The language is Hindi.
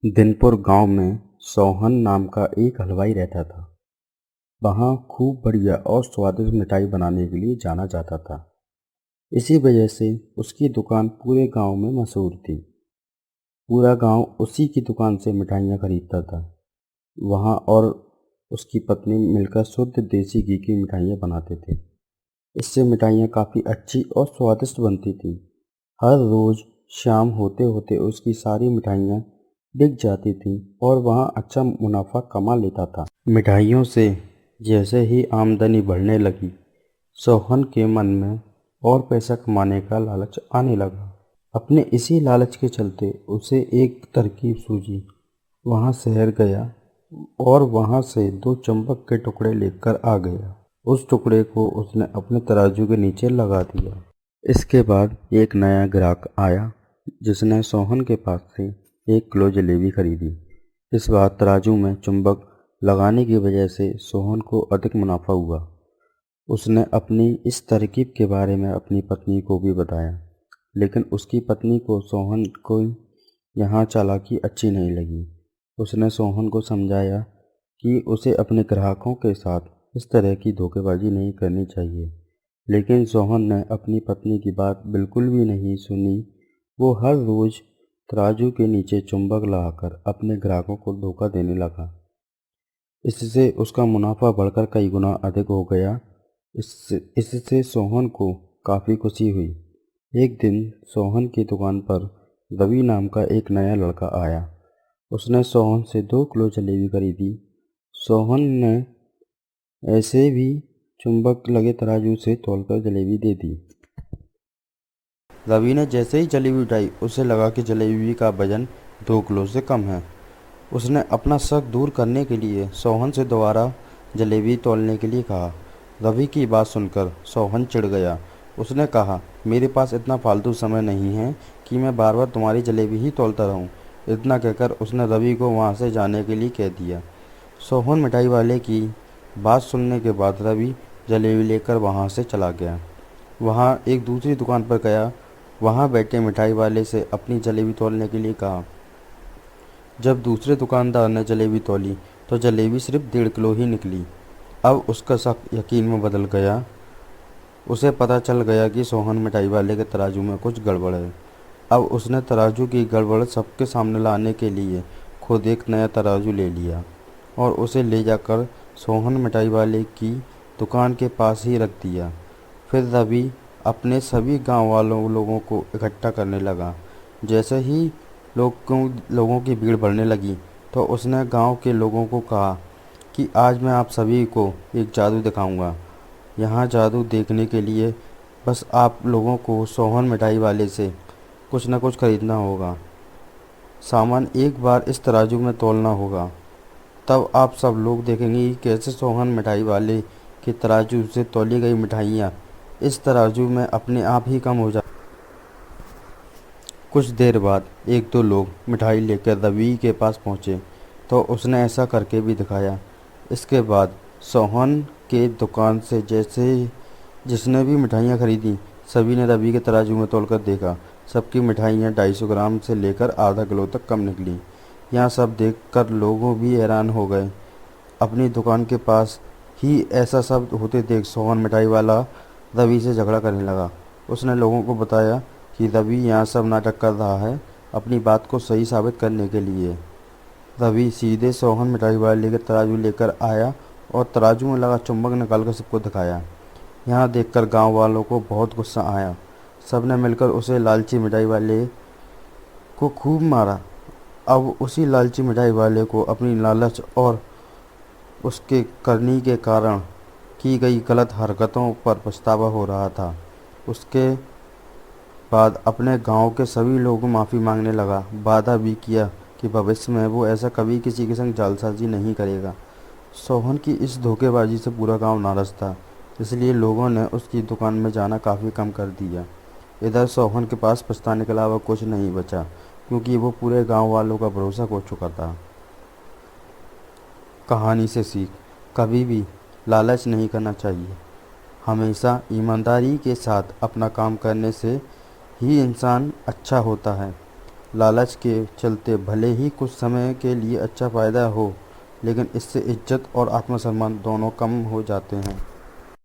दिनपुर गांव में सोहन नाम का एक हलवाई रहता था। वहाँ खूब बढ़िया और स्वादिष्ट मिठाई बनाने के लिए जाना जाता था। इसी वजह से उसकी दुकान पूरे गांव में मशहूर थी। पूरा गांव उसी की दुकान से मिठाइयाँ खरीदता था। वहाँ और उसकी पत्नी मिलकर शुद्ध देसी घी की मिठाइयाँ बनाते थे। इससे मिठाइयाँ काफ़ी अच्छी और स्वादिष्ट बनती थीं। हर रोज़ शाम होते होते उसकी सारी मिठाइयाँ बिक जाती थीं और वहाँ अच्छा मुनाफा कमा लेता था। मिठाइयों से जैसे ही आमदनी बढ़ने लगी, सोहन के मन में और पैसा कमाने का लालच आने लगा। अपने इसी लालच के चलते उसे एक तरकीब सूझी। वहाँ शहर गया और वहाँ से 2 चंपक के टुकड़े लेकर आ गया। उस टुकड़े को उसने अपने तराजू के नीचे लगा दिया। इसके बाद एक नया ग्राहक आया जिसने सोहन के पास से 1 किलो जलेबी खरीदी। इस बार तराजू में चुंबक लगाने की वजह से सोहन को अधिक मुनाफा हुआ। उसने अपनी इस तरकीब के बारे में अपनी पत्नी को भी बताया, लेकिन उसकी पत्नी को सोहन को यहाँ चालाकी अच्छी नहीं लगी। उसने सोहन को समझाया कि उसे अपने ग्राहकों के साथ इस तरह की धोखेबाजी नहीं करनी चाहिए, लेकिन सोहन ने अपनी पत्नी की बात बिल्कुल भी नहीं सुनी। वो हर रोज़ तराजू के नीचे चुंबक लगाकर अपने ग्राहकों को धोखा देने लगा। इससे उसका मुनाफा बढ़कर कई गुना अधिक हो गया। इससे सोहन को काफ़ी खुशी हुई। एक दिन सोहन की दुकान पर रवि नाम का एक नया लड़का आया। उसने सोहन से 2 किलो जलेबी खरीदी। सोहन ने ऐसे भी चुंबक लगे तराजू से तौलकर जलेबी दे दी। रवि ने जैसे ही जलेबी उठाई, उसे लगा कि जलेबी का वजन 2 किलो से कम है। उसने अपना शक दूर करने के लिए सोहन से दोबारा जलेबी तौलने के लिए कहा। रवि की बात सुनकर सोहन चिढ़ गया। उसने कहा, मेरे पास इतना फालतू समय नहीं है कि मैं बार बार तुम्हारी जलेबी ही तौलता रहूं। इतना कहकर उसने रवि को वहां से जाने के लिए कह दिया। सोहन मिठाई वाले की बात सुनने के बाद रवि जलेबी लेकर वहां से चला गया। वहां एक दूसरी दुकान पर गया। वहां बैठे मिठाई वाले से अपनी जलेबी तौलने के लिए कहा। जब दूसरे दुकानदार ने जलेबी तौली तो जलेबी सिर्फ 1.5 किलो ही निकली। अब उसका शक यकीन में बदल गया। उसे पता चल गया कि सोहन मिठाई वाले के तराजू में कुछ गड़बड़ है। अब उसने तराजू की गड़बड़ सबके सामने लाने के लिए खुद एक नया तराजू ले लिया और उसे ले जाकर सोहन मिठाई वाले की दुकान के पास ही रख दिया। फिर रवि अपने सभी गांव वालों लोगों को इकट्ठा करने लगा। जैसे ही लोगों की भीड़ बढ़ने लगी तो उसने गांव के लोगों को कहा कि आज मैं आप सभी को एक जादू दिखाऊंगा। यहाँ जादू देखने के लिए बस आप लोगों को सोहन मिठाई वाले से कुछ न कुछ खरीदना होगा। सामान एक बार इस तराजू में तौलना होगा। तब आप सब लोग देखेंगे कि कैसे सोहन मिठाई वाले के तराजू से तौली गई मिठाइयाँ इस तराजू में अपने आप ही कम हो जा। कुछ देर बाद 1-2 लोग मिठाई लेकर रवि के पास पहुँचे तो उसने ऐसा करके भी दिखाया। इसके बाद सोहन के दुकान से जैसे जिसने भी मिठाइयाँ खरीदी, सभी ने रवि के तराजू में तौलकर देखा। सबकी मिठाइयाँ 250 ग्राम से लेकर आधा किलो तक कम निकली। यहाँ सब देखकर लोगों भी हैरान हो गए। अपनी दुकान के पास ही ऐसा सब होते देख सोहन मिठाई वाला रवि से झगड़ा करने लगा। उसने लोगों को बताया कि रवि यहाँ सब नाटक कर रहा है अपनी बात को सही साबित करने के लिए। रवि सीधे सोहन मिठाई वाले के तराजू लेकर आया और तराजू में लगा चुंबक निकालकर सबको दिखाया। यहाँ देखकर गांव वालों को बहुत गुस्सा आया। सबने मिलकर उसे लालची मिठाई वाले को खूब मारा। अब उसी लालची मिठाई वाले को अपनी लालच और उसके करनी के कारण की गई गलत हरकतों पर पछतावा हो रहा था। उसके बाद अपने गांव के सभी लोगों को माफ़ी मांगने लगा। वादा भी किया कि भविष्य में वो ऐसा कभी किसी के संग जालसाजी नहीं करेगा। सोहन की इस धोखेबाजी से पूरा गांव नाराज़ था, इसलिए लोगों ने उसकी दुकान में जाना काफ़ी कम कर दिया। इधर सोहन के पास पछताने के अलावा कुछ नहीं बचा, क्योंकि वो पूरे गांव वालों का भरोसा खो चुका था। कहानी से सीख, कभी भी लालच नहीं करना चाहिए। हमेशा ईमानदारी के साथ अपना काम करने से ही इंसान अच्छा होता है। लालच के चलते भले ही कुछ समय के लिए अच्छा फ़ायदा हो, लेकिन इससे इज्जत और आत्मसम्मान दोनों कम हो जाते हैं।